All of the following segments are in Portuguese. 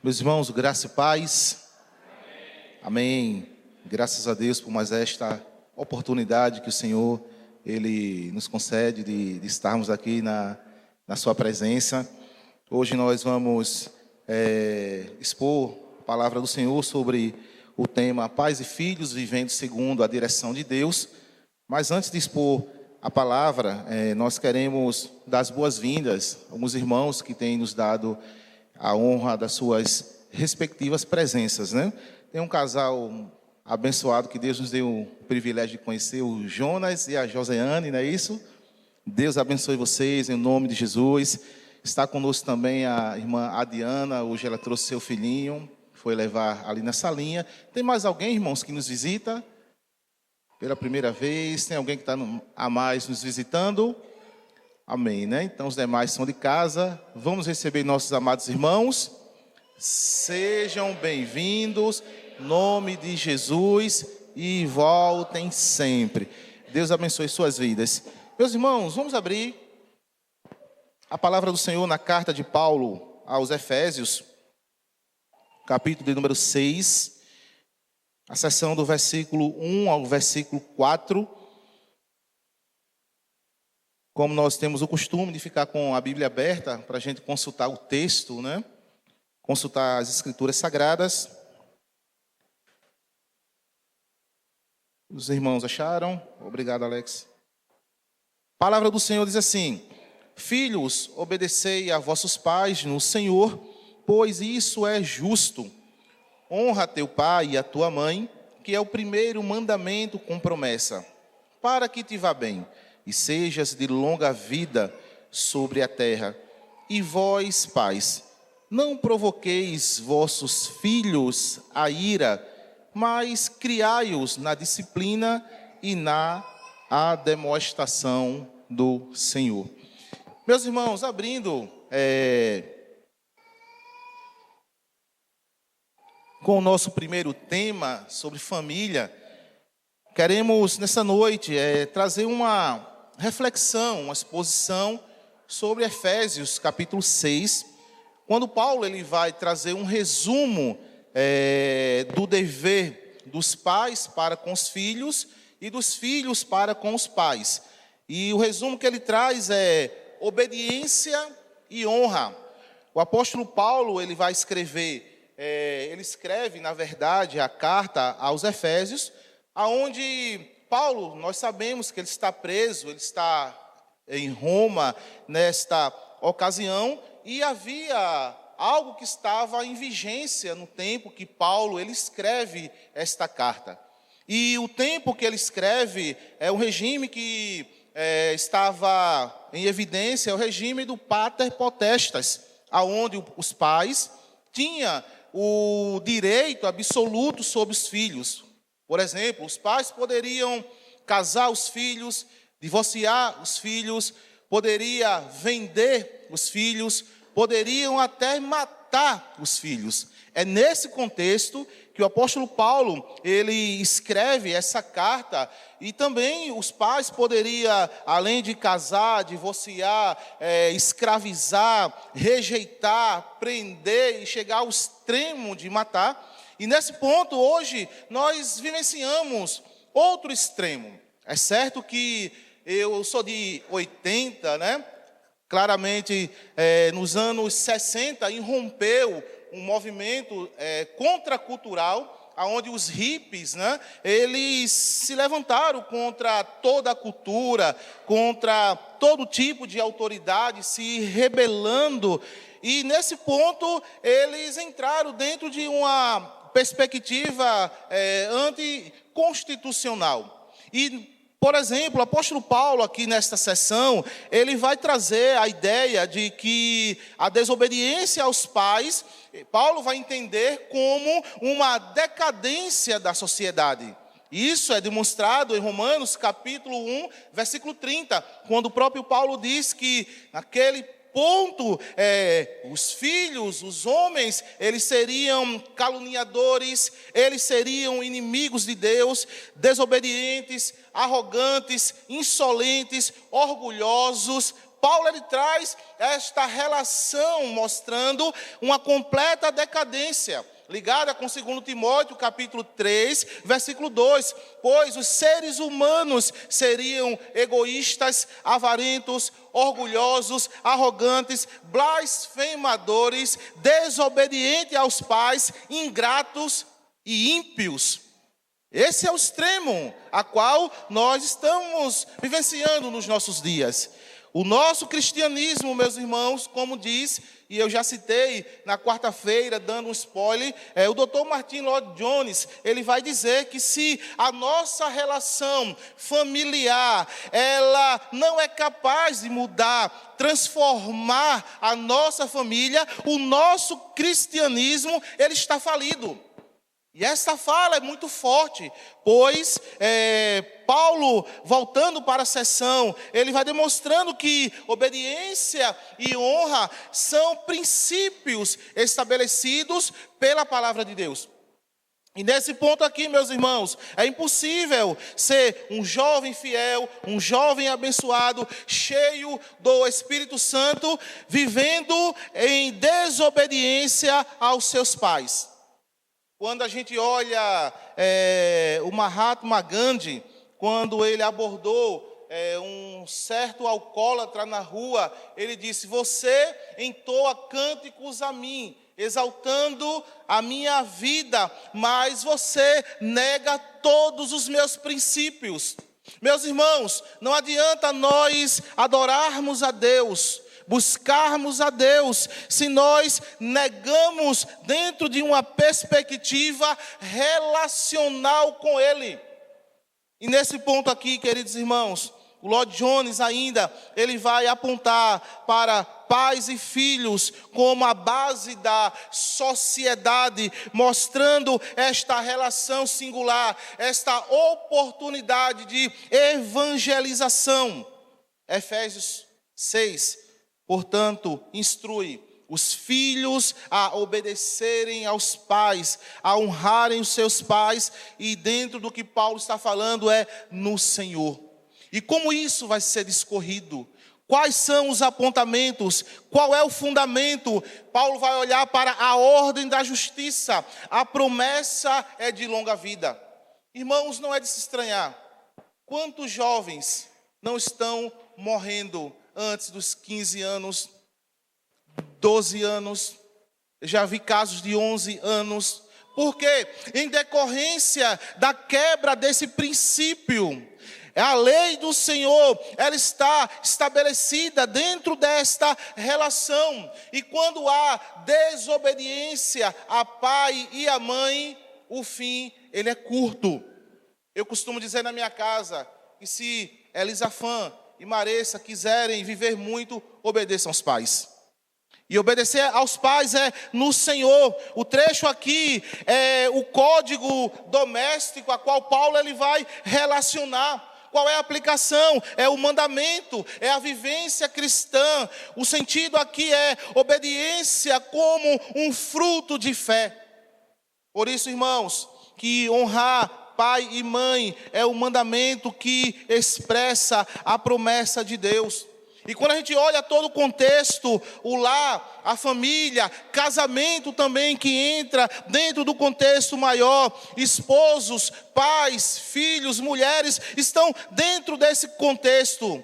Meus irmãos, graça e paz. Amém. Graças a Deus por mais esta oportunidade que o Senhor Ele nos concede de estarmos aqui na sua presença. Hoje nós vamos expor a palavra do Senhor sobre o tema Pais e Filhos vivendo segundo a direção de Deus. Mas antes de expor a palavra, nós queremos dar as boas-vindas a alguns irmãos que têm nos dado a honra das suas respectivas presenças, né? Tem um casal abençoado que Deus nos deu o privilégio de conhecer, o Jonas e a Joseane, não é isso? Deus abençoe vocês em nome de Jesus. Está conosco também a irmã Adiana, hoje ela trouxe seu filhinho, foi levar ali na salinha. Tem mais alguém, irmãos, que nos visita pela primeira vez? Tem alguém que está a mais nos visitando? Amém, né? Então os demais são de casa. Vamos receber nossos amados irmãos. Sejam bem-vindos, em nome de Jesus, e voltem sempre. Deus abençoe suas vidas. Meus irmãos, vamos abrir a palavra do Senhor na carta de Paulo aos Efésios, capítulo de número 6, a seção do versículo 1 ao versículo 4. Como nós temos o costume de ficar com a Bíblia aberta para a gente consultar o texto, né? Consultar as Escrituras Sagradas. Os irmãos acharam? Obrigado, Alex. A palavra do Senhor diz assim: Filhos, obedecei a vossos pais no Senhor, pois isso é justo. Honra teu pai e a tua mãe, que é o primeiro mandamento com promessa, para que te vá bem e sejas de longa vida sobre a terra. E vós, pais, não provoqueis vossos filhos a ira, mas criai-os na disciplina e na admoestação do Senhor. Meus irmãos, abrindo com o nosso primeiro tema sobre família, queremos nessa noite trazer uma reflexão, uma exposição sobre Efésios capítulo 6, quando Paulo ele vai trazer um resumo do dever dos pais para com os filhos e dos filhos para com os pais. E o resumo que ele traz é obediência e honra. O apóstolo Paulo ele vai escrever, ele escreve na verdade a carta aos Efésios, aonde Paulo, nós sabemos que ele está preso, ele está em Roma nesta ocasião, e havia algo que estava em vigência no tempo que Paulo ele escreve esta carta. E o tempo que ele escreve é um regime que estava em evidência, é o regime do pater potestas, aonde os pais tinham o direito absoluto sobre os filhos. Por exemplo, os pais poderiam casar os filhos, divorciar os filhos, poderia vender os filhos, poderiam até matar os filhos. É nesse contexto que o apóstolo Paulo, ele escreve essa carta, e também os pais poderiam, além de casar, divorciar, escravizar, rejeitar, prender e chegar ao extremo de matar. E nesse ponto, hoje, nós vivenciamos outro extremo. É certo que eu sou de 80, né? Claramente, nos anos 60, irrompeu um movimento contracultural, onde os hippies, né, eles se levantaram contra toda a cultura, contra todo tipo de autoridade, se rebelando. E nesse ponto, eles entraram dentro de uma perspectiva anticonstitucional. E, por exemplo, o apóstolo Paulo, aqui nesta sessão, ele vai trazer a ideia de que a desobediência aos pais, Paulo vai entender como uma decadência da sociedade. Isso é demonstrado em Romanos capítulo 1, versículo 30, quando o próprio Paulo diz que naquele ponto, os filhos, os homens, eles seriam caluniadores, eles seriam inimigos de Deus, desobedientes, arrogantes, insolentes, orgulhosos, Paulo ele traz esta relação mostrando uma completa decadência, ligada com 2 Timóteo, capítulo 3, versículo 2. Pois os seres humanos seriam egoístas, avarentos, orgulhosos, arrogantes, blasfemadores, desobedientes aos pais, ingratos e ímpios. Esse é o extremo a qual nós estamos vivenciando nos nossos dias. O nosso cristianismo, meus irmãos, como diz, e eu já citei na quarta-feira, dando um spoiler, o Dr. Martin Lloyd-Jones, ele vai dizer que se a nossa relação familiar, ela não é capaz de mudar, transformar a nossa família, o nosso cristianismo, ele está falido. E essa fala é muito forte, pois Paulo, voltando para a sessão, ele vai demonstrando que obediência e honra são princípios estabelecidos pela palavra de Deus. E nesse ponto aqui, meus irmãos, é impossível ser um jovem fiel, um jovem abençoado, cheio do Espírito Santo, vivendo em desobediência aos seus pais. Quando a gente olha o Mahatma Gandhi, quando ele abordou um certo alcoólatra na rua, ele disse: você entoa cânticos a mim, exaltando a minha vida, mas você nega todos os meus princípios. Meus irmãos, não adianta nós adorarmos a Deus, buscarmos a Deus, se nós negamos dentro de uma perspectiva relacional com Ele. E nesse ponto aqui, queridos irmãos, o Lloyd-Jones ainda, ele vai apontar para pais e filhos como a base da sociedade, mostrando esta relação singular, esta oportunidade de evangelização. Efésios 6. Portanto, instrui os filhos a obedecerem aos pais, a honrarem os seus pais, e dentro do que Paulo está falando é no Senhor. E como isso vai ser discorrido? Quais são os apontamentos? Qual é o fundamento? Paulo vai olhar para a ordem da justiça. A promessa é de longa vida. Irmãos, não é de se estranhar. Quantos jovens não estão morrendo antes dos 15 anos, 12 anos, já vi casos de 11 anos. Por quê? Em decorrência da quebra desse princípio. A lei do Senhor, ela está estabelecida dentro desta relação. E quando há desobediência a pai e a mãe, o fim, ele é curto. Eu costumo dizer na minha casa que se Elisafã e Maressa quiserem viver muito, obedeçam aos pais. E obedecer aos pais é no Senhor. O trecho aqui é o código doméstico a qual Paulo ele vai relacionar. Qual é a aplicação? É o mandamento, é a vivência cristã. O sentido aqui é obediência como um fruto de fé. Por isso, irmãos, que honrar pai e mãe é o mandamento que expressa a promessa de Deus. E quando a gente olha todo o contexto, o lar, a família, casamento também que entra dentro do contexto maior, esposos, pais, filhos, mulheres estão dentro desse contexto.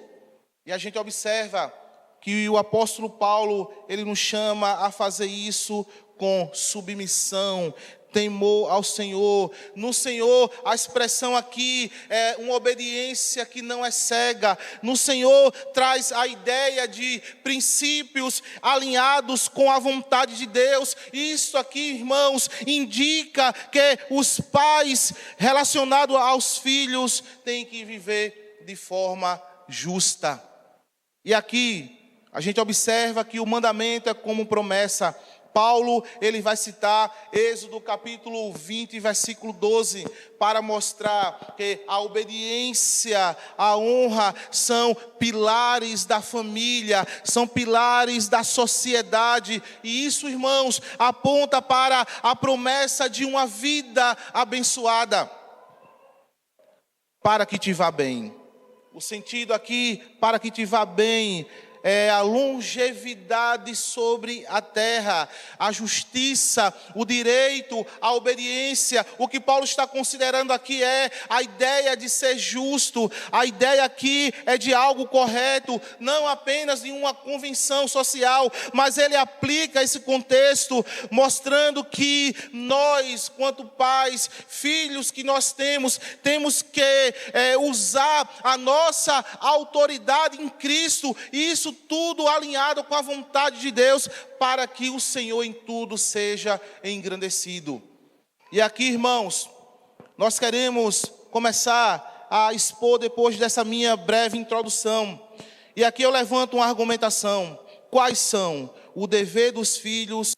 E a gente observa que o apóstolo Paulo, ele nos chama a fazer isso com submissão, temor ao Senhor. No Senhor, a expressão aqui é uma obediência que não é cega. No Senhor traz a ideia de princípios alinhados com a vontade de Deus. Isso aqui, irmãos, indica que os pais relacionados aos filhos têm que viver de forma justa. E aqui a gente observa que o mandamento é como promessa. Paulo, ele vai citar Êxodo capítulo 20, versículo 12, para mostrar que a obediência, a honra são pilares da família, são pilares da sociedade. E isso, irmãos, aponta para a promessa de uma vida abençoada. Para que te vá bem. O sentido aqui, para que te vá bem, a longevidade sobre a terra, a justiça, o direito, a obediência. O que Paulo está considerando aqui é a ideia de ser justo, a ideia aqui é de algo correto, não apenas de uma convenção social, mas ele aplica esse contexto, mostrando que nós, quanto pais, filhos que nós temos que usar a nossa autoridade em Cristo, e isso tudo alinhado com a vontade de Deus, para que o Senhor em tudo seja engrandecido. E aqui, irmãos, nós queremos começar a expor depois dessa minha breve introdução. E aqui eu levanto uma argumentação. Quais são o dever dos filhos?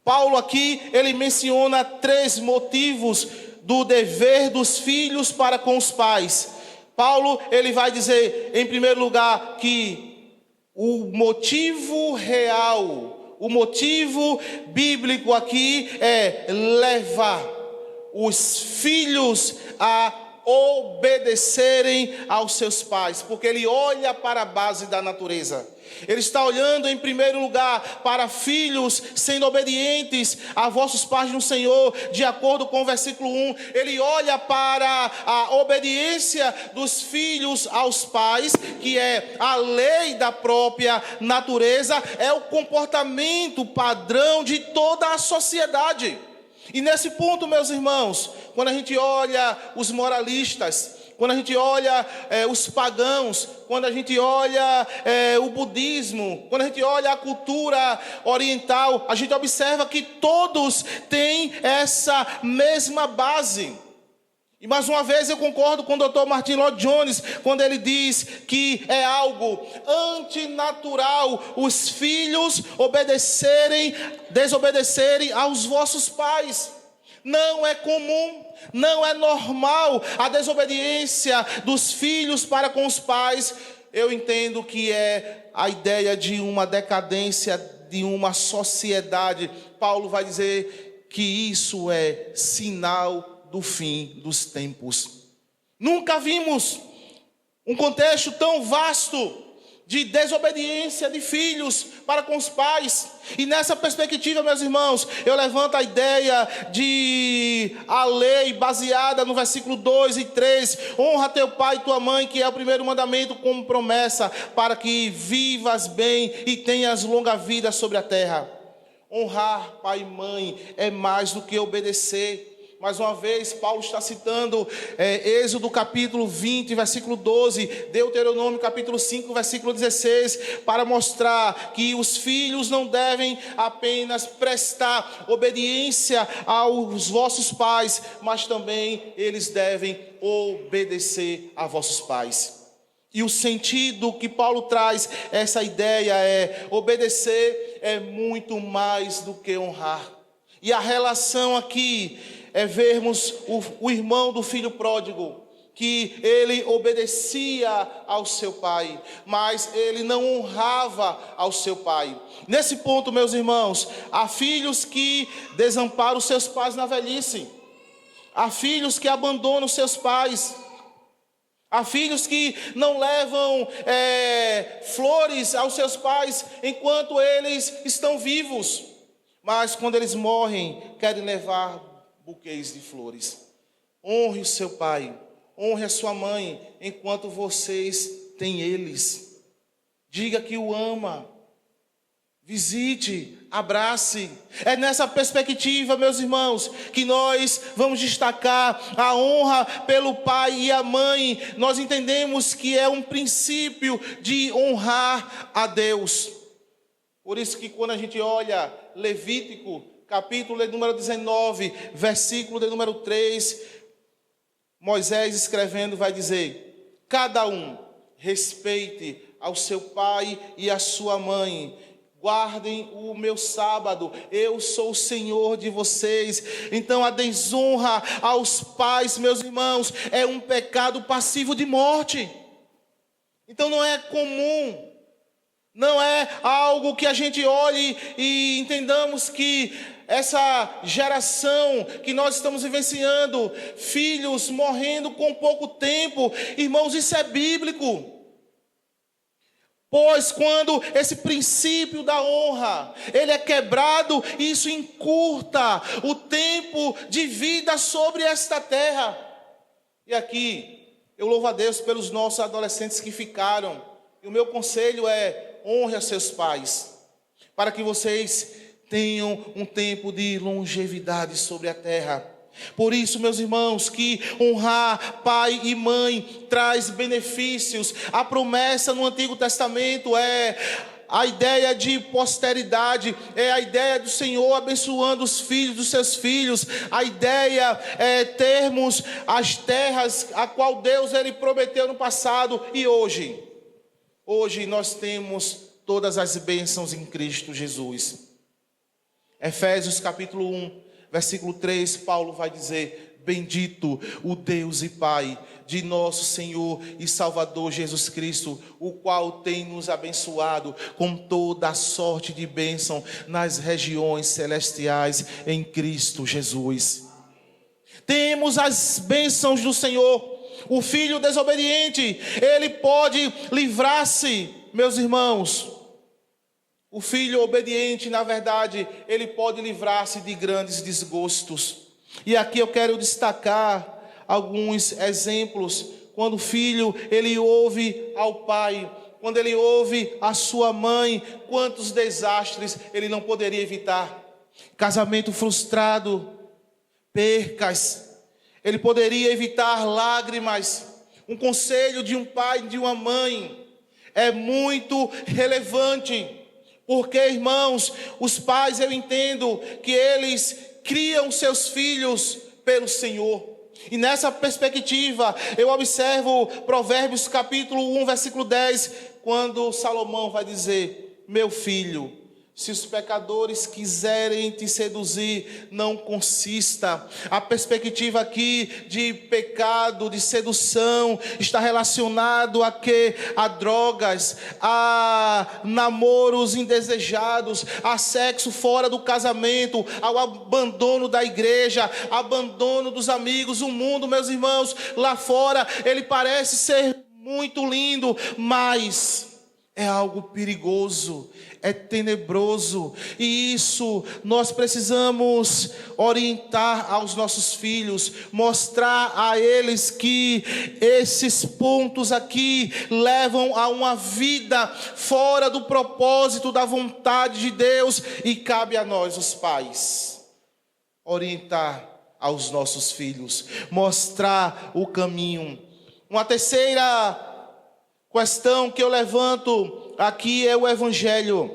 Paulo aqui, ele menciona 3 motivos do dever dos filhos para com os pais. Paulo, ele vai dizer, em primeiro lugar, que o motivo real, o motivo bíblico aqui é levar os filhos a obedecerem aos seus pais, porque ele olha para a base da natureza. Ele está olhando em primeiro lugar para filhos sendo obedientes a vossos pais no Senhor, de acordo com o versículo 1. Ele olha para a obediência dos filhos aos pais, que é a lei da própria natureza, é o comportamento padrão de toda a sociedade. E nesse ponto, meus irmãos, quando a gente olha os moralistas, quando a gente olha os pagãos, quando a gente olha o budismo, quando a gente olha a cultura oriental, a gente observa que todos têm essa mesma base. E mais uma vez eu concordo com o Dr. Martin Lloyd Jones, quando ele diz que é algo antinatural os filhos desobedecerem aos vossos pais. Não é comum, não é normal a desobediência dos filhos para com os pais. Eu entendo que é a ideia de uma decadência, de uma sociedade. Paulo vai dizer que isso é sinal do fim dos tempos. Nunca vimos um contexto tão vasto de desobediência de filhos para com os pais. E nessa perspectiva, meus irmãos, eu levanto a ideia de a lei baseada no versículo 2 e 3. Honra teu pai e tua mãe, que é o primeiro mandamento como promessa, para que vivas bem e tenhas longa vida sobre a terra. Honrar pai e mãe é mais do que obedecer. Mais uma vez, Paulo está citando Êxodo capítulo 20, versículo 12, Deuteronômio capítulo 5, versículo 16, para mostrar que os filhos não devem apenas prestar obediência aos vossos pais, mas também eles devem obedecer a vossos pais. E o sentido que Paulo traz, essa ideia é: obedecer é muito mais do que honrar. E a relação aqui é vermos o irmão do filho pródigo, que ele obedecia ao seu pai, mas ele não honrava ao seu pai. Nesse ponto, meus irmãos, há filhos que desamparam seus pais na velhice, há filhos que abandonam seus pais, há filhos que não levam flores aos seus pais enquanto eles estão vivos, mas quando eles morrem, querem levar buquês de flores. Honre o seu pai, honre a sua mãe, enquanto vocês têm eles. Diga que o ama, visite, abrace. É nessa perspectiva, meus irmãos, que nós vamos destacar a honra pelo pai e a mãe. Nós entendemos que é um princípio de honrar a Deus. Por isso que quando a gente olha Levítico, capítulo de número 19, versículo de número 3, Moisés escrevendo vai dizer: cada um respeite ao seu pai e à sua mãe, guardem o meu sábado, eu sou o Senhor de vocês. Então a desonra aos pais, meus irmãos, é um pecado passivo de morte. Então não é comum Não é algo que a gente olhe e entendamos que essa geração que nós estamos vivenciando, filhos morrendo com pouco tempo, irmãos, isso é bíblico. Pois quando esse princípio da honra, ele é quebrado, isso encurta o tempo de vida sobre esta terra. E aqui, eu louvo a Deus pelos nossos adolescentes que ficaram. E o meu conselho é: honre a seus pais, para que vocês tenham um tempo de longevidade sobre a terra. Por isso, meus irmãos, que honrar pai e mãe traz benefícios. A promessa no Antigo Testamento é a ideia de posteridade, é a ideia do Senhor abençoando os filhos dos seus filhos. A ideia é termos as terras a qual Deus ele prometeu no passado e hoje. Hoje nós temos todas as bênçãos em Cristo Jesus. Efésios capítulo 1, versículo 3, Paulo vai dizer: bendito o Deus e Pai de nosso Senhor e Salvador Jesus Cristo, o qual tem nos abençoado com toda a sorte de bênção nas regiões celestiais em Cristo Jesus. Temos as bênçãos do Senhor. O filho desobediente, ele pode livrar-se, meus irmãos. O filho obediente, na verdade, ele pode livrar-se de grandes desgostos. E aqui eu quero destacar alguns exemplos. Quando o filho, ele ouve ao pai, quando ele ouve a sua mãe, quantos desastres ele não poderia evitar. Casamento frustrado, percas. Ele poderia evitar lágrimas. Um conselho de um pai e de uma mãe é muito relevante. Porque, irmãos, os pais, eu entendo que eles criam seus filhos pelo Senhor. E nessa perspectiva, eu observo Provérbios capítulo 1, versículo 10, quando Salomão vai dizer: meu filho, se os pecadores quiserem te seduzir, não consista. A perspectiva aqui de pecado, de sedução, está relacionado a quê? A drogas, a namoros indesejados, a sexo fora do casamento, ao abandono da igreja, abandono dos amigos. O mundo, meus irmãos, lá fora, ele parece ser muito lindo, mas é algo perigoso, é tenebroso, e isso nós precisamos orientar aos nossos filhos, mostrar a eles que esses pontos aqui levam a uma vida fora do propósito da vontade de Deus, e cabe a nós, os pais, orientar aos nossos filhos, mostrar o caminho. Uma terceira questão que eu levanto aqui é o evangelho.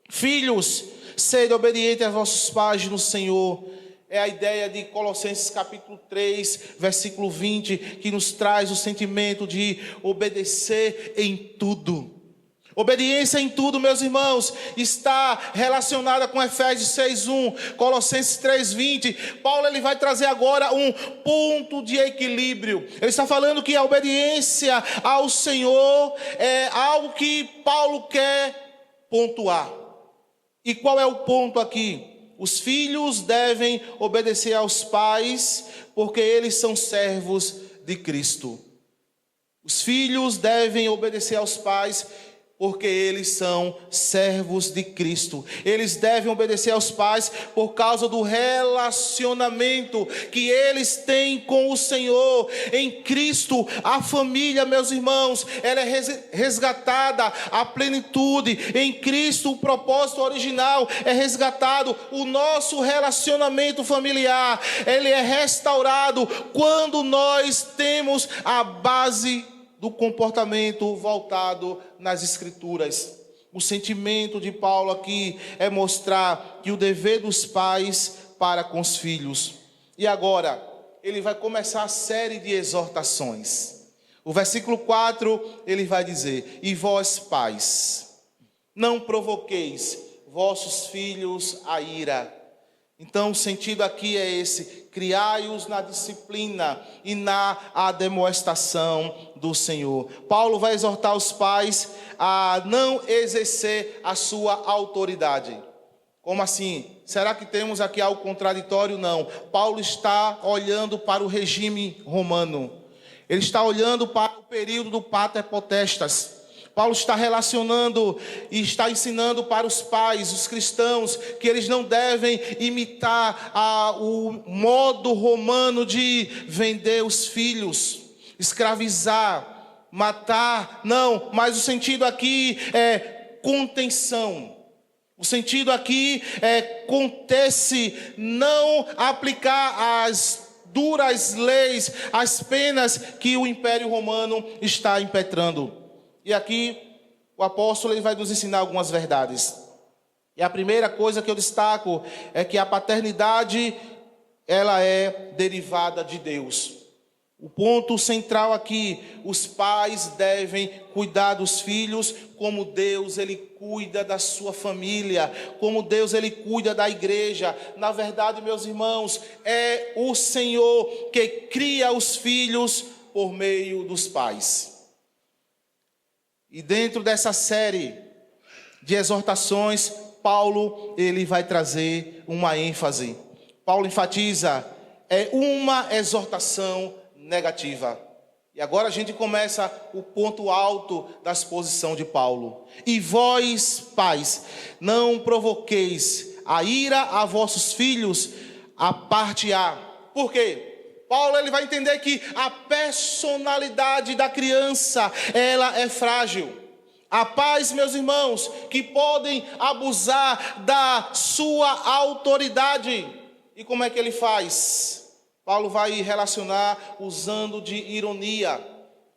Filhos, sede obedientes aos vossos pais no Senhor. É a ideia de Colossenses capítulo 3, versículo 20, que nos traz o sentimento de obedecer em tudo. Obediência em tudo, meus irmãos, está relacionada com Efésios 6:1, Colossenses 3:20. Paulo ele vai trazer agora um ponto de equilíbrio. Ele está falando que a obediência ao Senhor é algo que Paulo quer pontuar. E qual é o ponto aqui? Os filhos devem obedecer aos pais, porque eles são servos de Cristo. Os filhos devem obedecer aos pais, porque eles são servos de Cristo. Eles devem obedecer aos pais por causa do relacionamento que eles têm com o Senhor. Em Cristo, a família, meus irmãos, ela é resgatada à plenitude. Em Cristo, o propósito original é resgatado. O nosso relacionamento familiar, ele é restaurado quando nós temos a base do comportamento voltado nas Escrituras. O sentimento de Paulo aqui é mostrar que o dever dos pais para com os filhos. E agora, ele vai começar a série de exortações. O versículo 4, ele vai dizer: e vós, pais, não provoqueis vossos filhos a ira, Então, o sentido aqui é esse: criai-os na disciplina e na admoestação do Senhor. Paulo vai exortar os pais a não exercer a sua autoridade. Como assim? Será que temos aqui algo contraditório? Não. Paulo está olhando para o regime romano. Ele está olhando para o período do Pater Potestas. Paulo está relacionando e está ensinando para os pais, os cristãos, que eles não devem imitar o modo romano de vender os filhos, escravizar, matar. Não, mas o sentido aqui é contenção. O sentido aqui é conter-se, não aplicar as duras leis, as penas que o Império Romano está impetrando. E aqui o apóstolo ele vai nos ensinar algumas verdades. E a primeira coisa que eu destaco é que a paternidade ela é derivada de Deus. O ponto central aqui: os pais devem cuidar dos filhos como Deus ele cuida da sua família, como Deus ele cuida da igreja. Na verdade, meus irmãos, é o Senhor que cria os filhos por meio dos pais. E dentro dessa série de exortações, Paulo ele vai trazer uma ênfase. Paulo enfatiza, é uma exortação negativa. E agora a gente começa o ponto alto da exposição de Paulo. E vós, pais, não provoqueis a ira a vossos filhos, a parte A. Por quê? Paulo ele vai entender que a personalidade da criança, ela é frágil. Há pais, meus irmãos, que podem abusar da sua autoridade. E como é que ele faz? Paulo vai relacionar usando de ironia.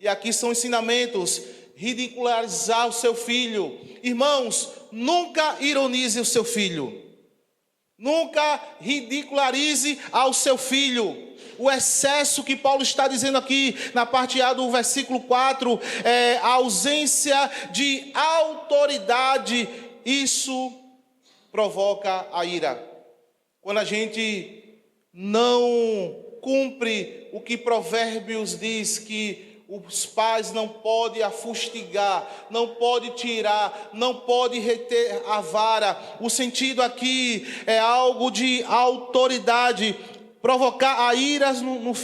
E aqui são ensinamentos: ridicularizar o seu filho. Irmãos, nunca ironize o seu filho. Nunca ridicularize ao seu filho. O excesso que Paulo está dizendo aqui na parte A do versículo 4 é a ausência de autoridade. Isso provoca a ira. Quando a gente não cumpre o que Provérbios diz, que os pais não podem afustigar, não podem tirar, não podem reter a vara. O sentido aqui é algo de autoridade. Provocar a ira nos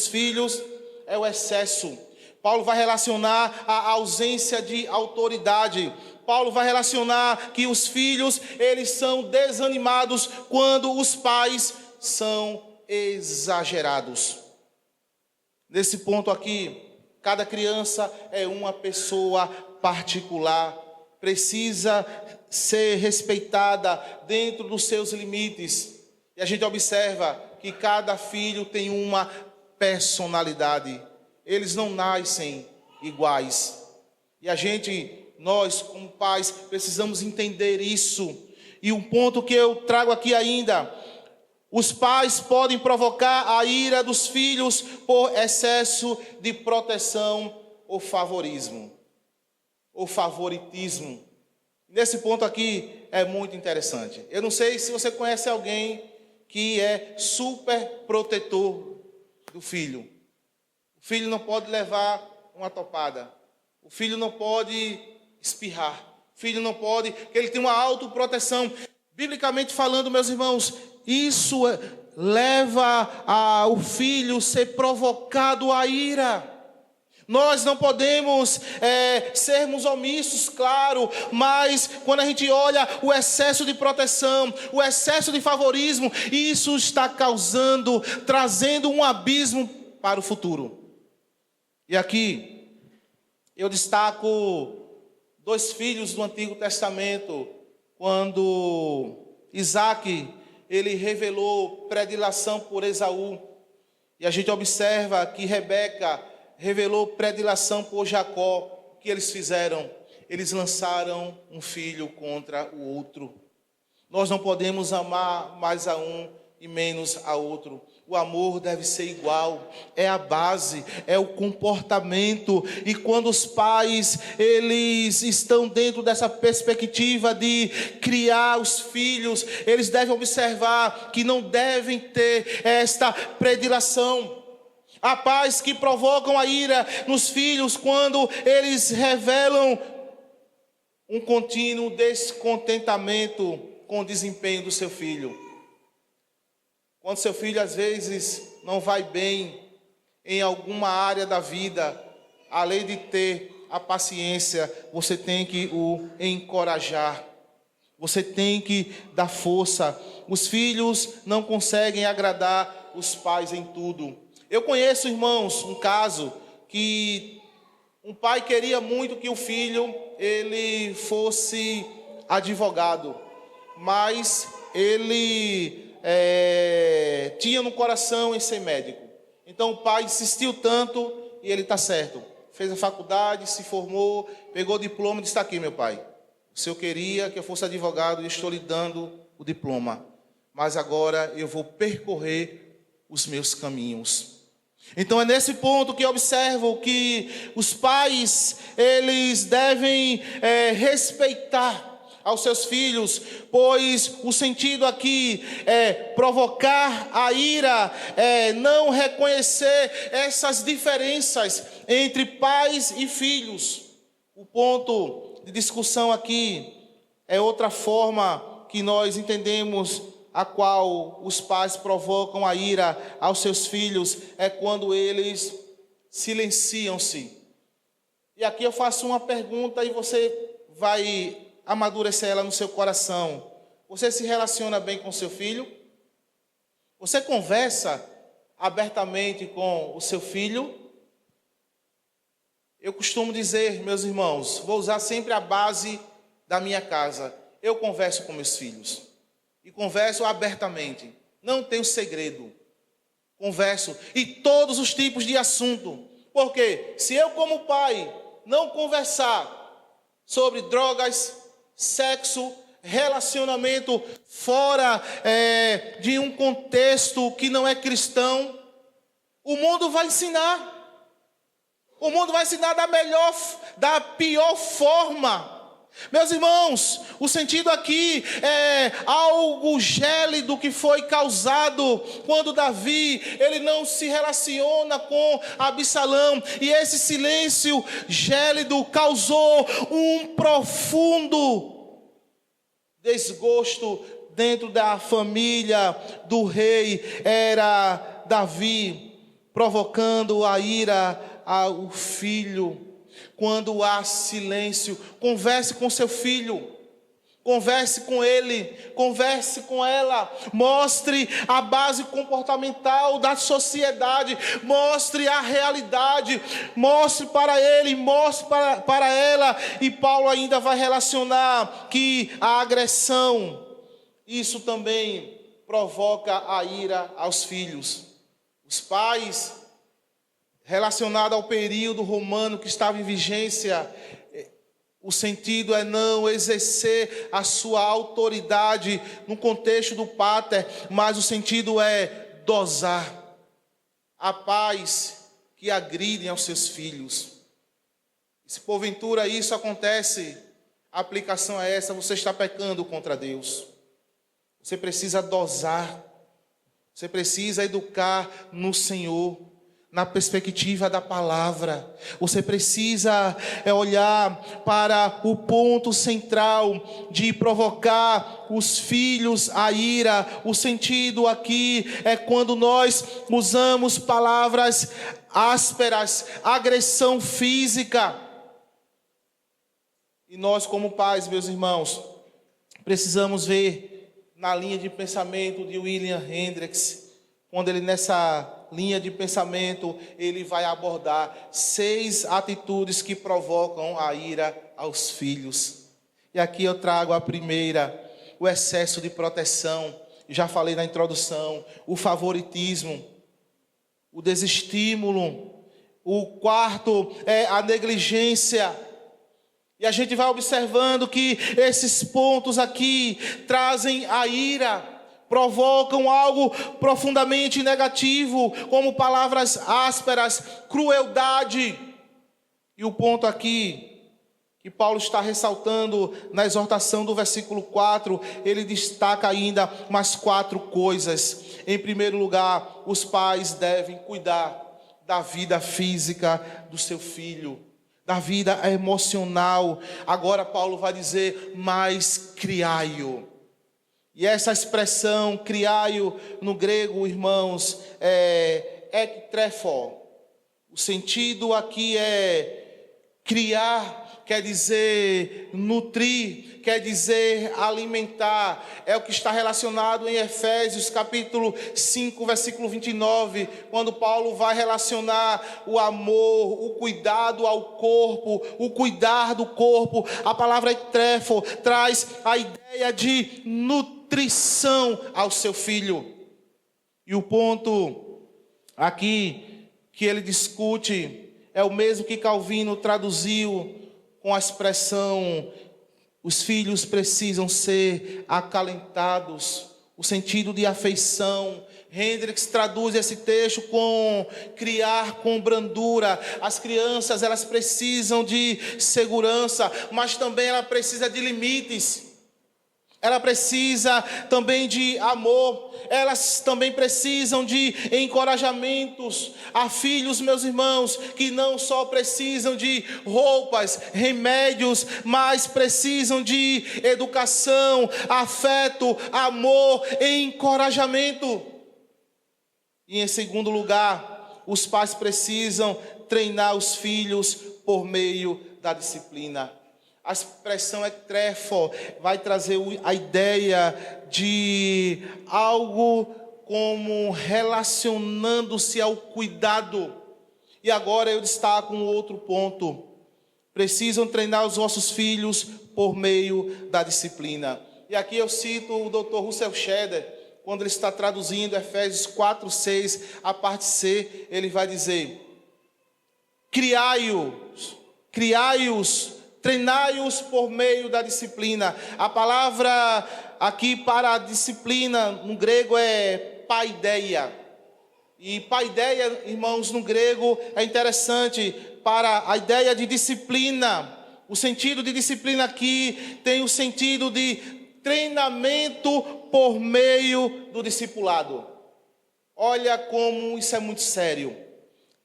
filhos é o excesso. Paulo vai relacionar a ausência de autoridade. Paulo vai relacionar que os filhos, eles são desanimados quando os pais são exagerados. Nesse ponto aqui, cada criança é uma pessoa particular, precisa ser respeitada dentro dos seus limites. E a gente observa que cada filho tem uma personalidade. Eles não nascem iguais. E nós como pais, precisamos entender isso. E um ponto que eu trago aqui ainda: os pais podem provocar a ira dos filhos por excesso de proteção ou favoritismo. Nesse ponto aqui é muito interessante. Eu não sei se você conhece alguém que é super protetor do filho. O filho não pode levar uma topada. O filho não pode espirrar. O filho não pode, que ele tem uma autoproteção. Biblicamente falando, meus irmãos, isso leva o filho a ser provocado à ira. Nós não podemos sermos omissos, claro, mas quando a gente olha o excesso de proteção, o excesso de favorismo, isso está trazendo um abismo para o futuro. E aqui eu destaco 2 filhos do Antigo Testamento, quando Isaac ele revelou predileção por Esaú, e a gente observa que Rebeca revelou predileção por Jacó. O que eles fizeram? Eles lançaram um filho contra o outro. Nós não podemos amar mais a um e menos a outro. O amor deve ser igual, é a base, é o comportamento. E quando os pais, eles estão dentro dessa perspectiva de criar os filhos, eles devem observar que não devem ter esta predileção. Há pais que provocam a ira nos filhos quando eles revelam um contínuo descontentamento com o desempenho do seu filho. Quando seu filho às vezes não vai bem em alguma área da vida, além de ter a paciência, você tem que o encorajar. Você tem que dar força. Os filhos não conseguem agradar os pais em tudo. Eu conheço, irmãos, um caso que um pai queria muito que o filho ele fosse advogado, mas ele tinha no coração em ser médico. Então o pai insistiu tanto e ele está certo. Fez a faculdade, se formou, pegou o diploma e disse: está aqui, meu pai. O senhor queria que eu fosse advogado e estou lhe dando o diploma. Mas agora eu vou percorrer os meus caminhos. Então é nesse ponto que eu observo que os pais, eles devem respeitar aos seus filhos, pois o sentido aqui é provocar a ira, não reconhecer essas diferenças entre pais e filhos. O ponto de discussão aqui é outra forma que nós entendemos a qual os pais provocam a ira aos seus filhos, é quando eles silenciam-se. E aqui eu faço uma pergunta e você vai amadurecer ela no seu coração. Você se relaciona bem com seu filho? Você conversa abertamente com o seu filho? Eu costumo dizer, meus irmãos, vou usar sempre a base da minha casa. Eu converso com meus filhos. E converso abertamente. Não tenho segredo. Converso. E todos os tipos de assunto. Porque se eu como pai não conversar sobre drogas, sexo, relacionamento fora de um contexto que não é cristão, o mundo vai ensinar. O mundo vai ensinar da pior forma. Meus irmãos, o sentido aqui é algo gélido que foi causado quando Davi, ele não se relaciona com Absalão, e esse silêncio gélido causou um profundo desgosto dentro da família do rei. Era Davi provocando a ira ao filho. Quando há silêncio, converse com seu filho, converse com ele, converse com ela, mostre a base comportamental da sociedade, mostre a realidade, mostre para ele, mostre para ela. E Paulo ainda vai relacionar que a agressão, isso também provoca a ira aos filhos. Os pais, relacionado ao período romano que estava em vigência, o sentido é não exercer a sua autoridade no contexto do pater, mas o sentido é dosar. Há pais que agridem aos seus filhos. Se porventura isso acontece, a aplicação é essa: você está pecando contra Deus. Você precisa dosar, você precisa educar no Senhor, na perspectiva da palavra. Você precisa olhar para o ponto central de provocar os filhos a ira. O sentido aqui é quando nós usamos palavras ásperas, agressão física. E nós, como pais, meus irmãos, precisamos ver na linha de pensamento de William Hendricks, quando ele nessa linha de pensamento, ele vai abordar 6 atitudes que provocam a ira aos filhos. E aqui eu trago a primeira: o excesso de proteção. Já falei na introdução. O favoritismo, o desestímulo. O quarto é a negligência. E a gente vai observando que esses pontos aqui trazem a ira. provocam algo profundamente negativo, como palavras ásperas, crueldade. E o ponto aqui que Paulo está ressaltando na exortação do versículo 4, ele destaca ainda mais 4 coisas. Em primeiro lugar, os pais devem cuidar da vida física do seu filho, da vida emocional. Agora Paulo vai dizer, mas criai-o. E essa expressão, criai-o, no grego, irmãos, é ektrefo. O sentido aqui é criar, quer dizer nutrir, quer dizer alimentar. É o que está relacionado em Efésios capítulo 5, versículo 29, quando Paulo vai relacionar o amor, o cuidado ao corpo, o cuidar do corpo. A palavra ektrefo traz a ideia de nutrição ao seu filho. E o ponto aqui que ele discute é o mesmo que Calvino traduziu com a expressão, os filhos precisam ser acalentados, o sentido de afeição. Hendricks traduz esse texto com criar com brandura. As crianças, elas precisam de segurança, mas também ela precisa de limites. Ela precisa também de amor. Elas também precisam de encorajamentos. Há filhos, meus irmãos, que não só precisam de roupas, remédios, mas precisam de educação, afeto, amor e encorajamento. E em segundo lugar, os pais precisam treinar os filhos por meio da disciplina. A expressão ektrefo vai trazer a ideia de algo como relacionando-se ao cuidado. E agora eu destaco um outro ponto. Precisam treinar os vossos filhos por meio da disciplina. E aqui eu cito o Dr. Russell Shedder, quando ele está traduzindo Efésios 4:6, a parte C, ele vai dizer: criai-os, treinai-os por meio da disciplina. A palavra aqui para a disciplina no grego é paideia. E paideia, irmãos, no grego é interessante para a ideia de disciplina. O sentido de disciplina aqui tem o sentido de treinamento por meio do discipulado. Olha como isso é muito sério.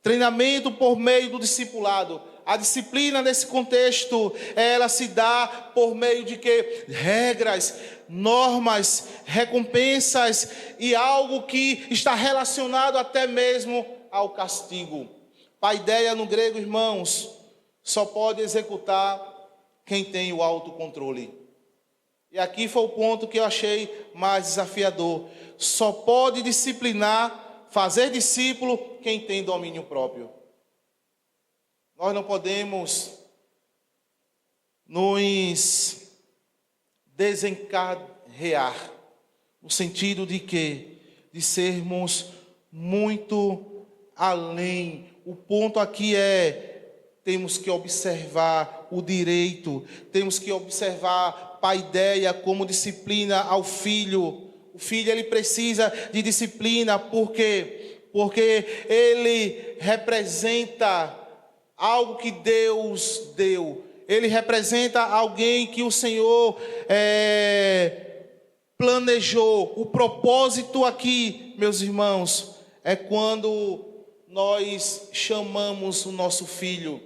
Treinamento por meio do discipulado. A disciplina nesse contexto, ela se dá por meio de quê? Regras, normas, recompensas e algo que está relacionado até mesmo ao castigo. Paideia no grego, irmãos, só pode executar quem tem o autocontrole. E aqui foi o ponto que eu achei mais desafiador. Só pode disciplinar, fazer discípulo, quem tem domínio próprio. Nós não podemos nos desencarrear, no sentido de que? De sermos muito além. O ponto aqui temos que observar o direito, temos que observar paideia como disciplina ao filho. O filho, ele precisa de disciplina, por quê? Porque ele representa algo que Deus deu. Ele representa alguém que o Senhor planejou. O propósito aqui, meus irmãos, é quando nós chamamos o nosso filho.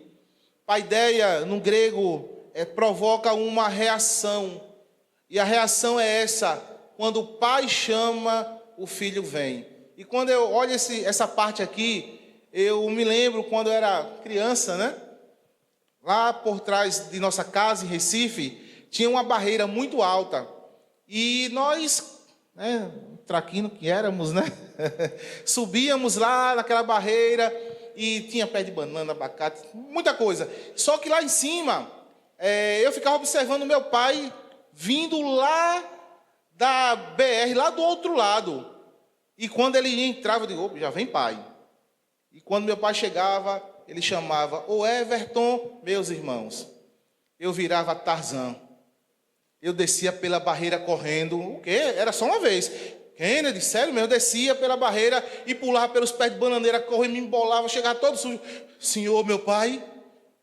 Paideia, no grego, provoca uma reação. E a reação é essa: quando o pai chama, o filho vem. E quando eu olho essa parte aqui, eu me lembro quando eu era criança, né? Lá por trás de nossa casa, em Recife, tinha uma barreira muito alta. E nós, né, traquino que éramos, né? Subíamos lá naquela barreira e tinha pé de banana, abacate, muita coisa. Só que lá em cima, eu ficava observando meu pai vindo lá da BR, lá do outro lado. E quando ele entrava, eu digo, opa, já vem pai. E quando meu pai chegava, ele chamava, ô Everton, meus irmãos. Eu virava Tarzan. Eu descia pela barreira correndo. O quê? Era só uma vez. Kennedy, sério mesmo, eu descia pela barreira e pulava pelos pés de bananeira, corria, me embolava, chegava todo sujo. Senhor, meu pai,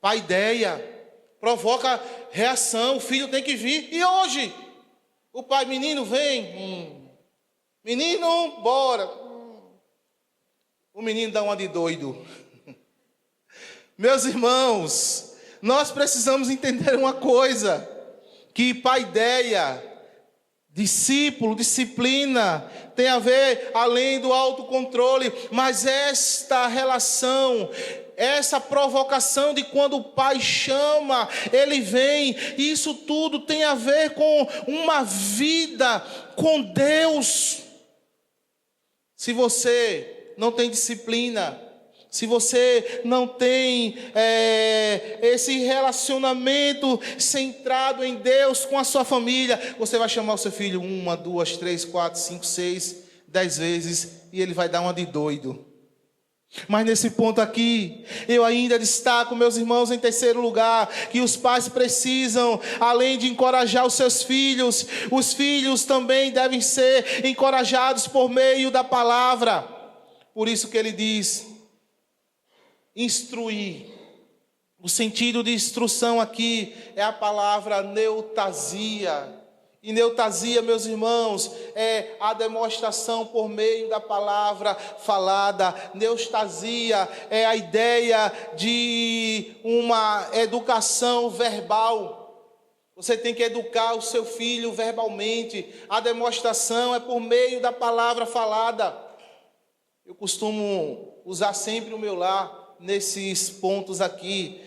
paideia, provoca reação, o filho tem que vir. E hoje? O pai, menino, vem. Menino, bora. O menino dá uma de doido. Meus irmãos, nós precisamos entender uma coisa, que paideia, discípulo, disciplina, tem a ver além do autocontrole, mas esta relação, essa provocação de quando o pai chama, ele vem, isso tudo tem a ver com uma vida com Deus. Se você não tem disciplina, se você não tem esse relacionamento centrado em Deus com a sua família, você vai chamar o seu filho 1, 2, 3, 4, 5, 6, 10 vezes e ele vai dar uma de doido. Mas nesse ponto aqui, eu ainda destaco, meus irmãos, em terceiro lugar, que os pais precisam, além de encorajar os seus filhos, os filhos também devem ser encorajados por meio da palavra. Por isso que ele diz, instruir. O sentido de instrução aqui é a palavra neutasia. E neutasia, meus irmãos, é a demonstração por meio da palavra falada. Neutasia é a ideia de uma educação verbal. Você tem que educar o seu filho verbalmente. A demonstração é por meio da palavra falada. Eu costumo usar sempre o meu lar nesses pontos aqui.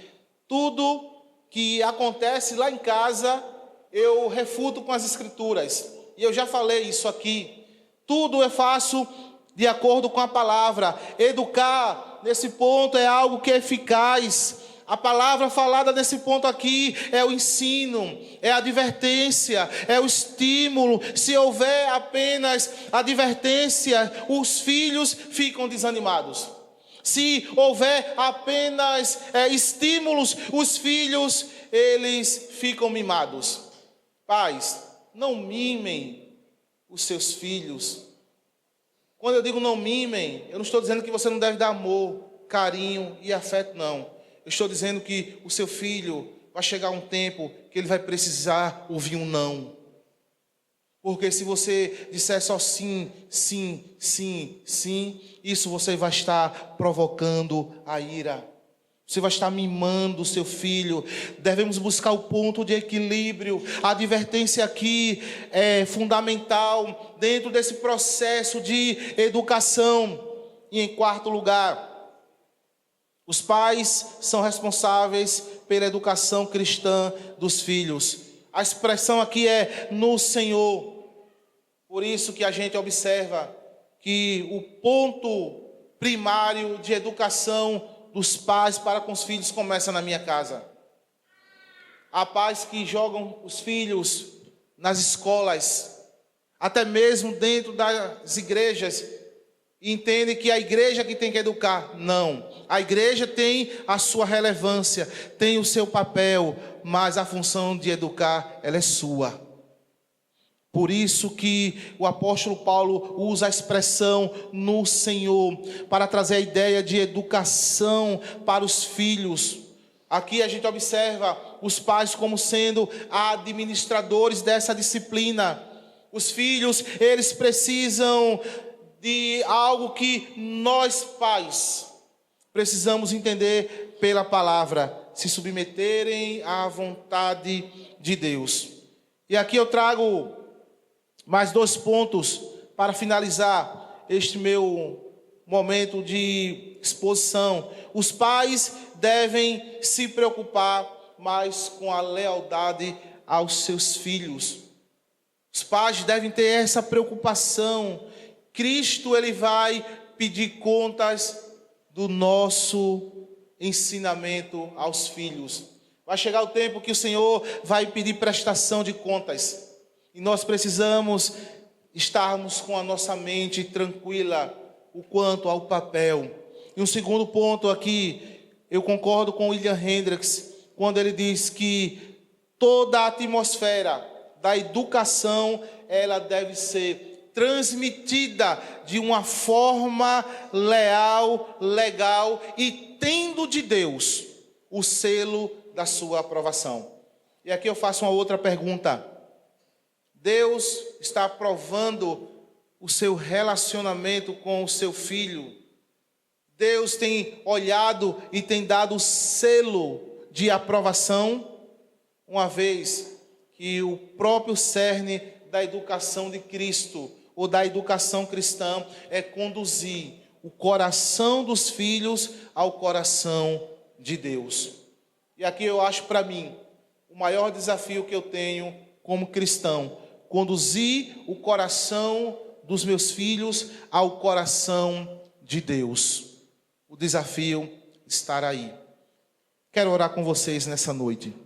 Tudo que acontece lá em casa, eu refuto com as escrituras. E eu já falei isso aqui. Tudo eu faço de acordo com a palavra. Educar, nesse ponto, é algo que é eficaz. A palavra falada nesse ponto aqui é o ensino, é a advertência, é o estímulo. Se houver apenas advertência, os filhos ficam desanimados. Se houver apenas estímulos, os filhos, eles ficam mimados. Pais, não mimem os seus filhos. Quando eu digo não mimem, eu não estou dizendo que você não deve dar amor, carinho e afeto, não. Eu estou dizendo que o seu filho vai chegar um tempo que ele vai precisar ouvir um não. Porque se você disser só sim, sim, sim, sim, isso você vai estar provocando a ira. Você vai estar mimando o seu filho. Devemos buscar o ponto de equilíbrio. A advertência aqui é fundamental dentro desse processo de educação. E em quarto lugar, os pais são responsáveis pela educação cristã dos filhos. A expressão aqui é no Senhor. Por isso que a gente observa que o ponto primário de educação dos pais para com os filhos começa na minha casa. Há pais que jogam os filhos nas escolas, até mesmo dentro das igrejas, e entendem que a igreja que tem que educar. Não, a igreja tem a sua relevância, tem o seu papel, mas a função de educar, ela é sua. Por isso que o apóstolo Paulo usa a expressão no Senhor, para trazer a ideia de educação para os filhos. Aqui a gente observa os pais como sendo administradores dessa disciplina. Os filhos, eles precisam de algo que nós pais precisamos entender pela palavra, se submeterem à vontade de Deus. E aqui eu trago mais 2 pontos para finalizar este meu momento de exposição. Os pais devem se preocupar mais com a lealdade aos seus filhos. Os pais devem ter essa preocupação. Cristo, ele vai pedir contas do nosso ensinamento aos filhos. Vai chegar o tempo que o Senhor vai pedir prestação de contas. E nós precisamos estarmos com a nossa mente tranquila o quanto ao papel. E um segundo ponto aqui, eu concordo com William Hendricks, quando ele diz que toda a atmosfera da educação, ela deve ser transmitida de uma forma leal, legal e tendo de Deus o selo da sua aprovação. E aqui eu faço uma outra pergunta. Deus está aprovando o seu relacionamento com o seu filho? Deus tem olhado e tem dado o selo de aprovação, uma vez que o próprio cerne da educação de Cristo, ou da educação cristã, é conduzir o coração dos filhos ao coração de Deus. E aqui eu acho para mim, o maior desafio que eu tenho como cristão, conduzir o coração dos meus filhos ao coração de Deus. O desafio está aí. Quero orar com vocês nessa noite.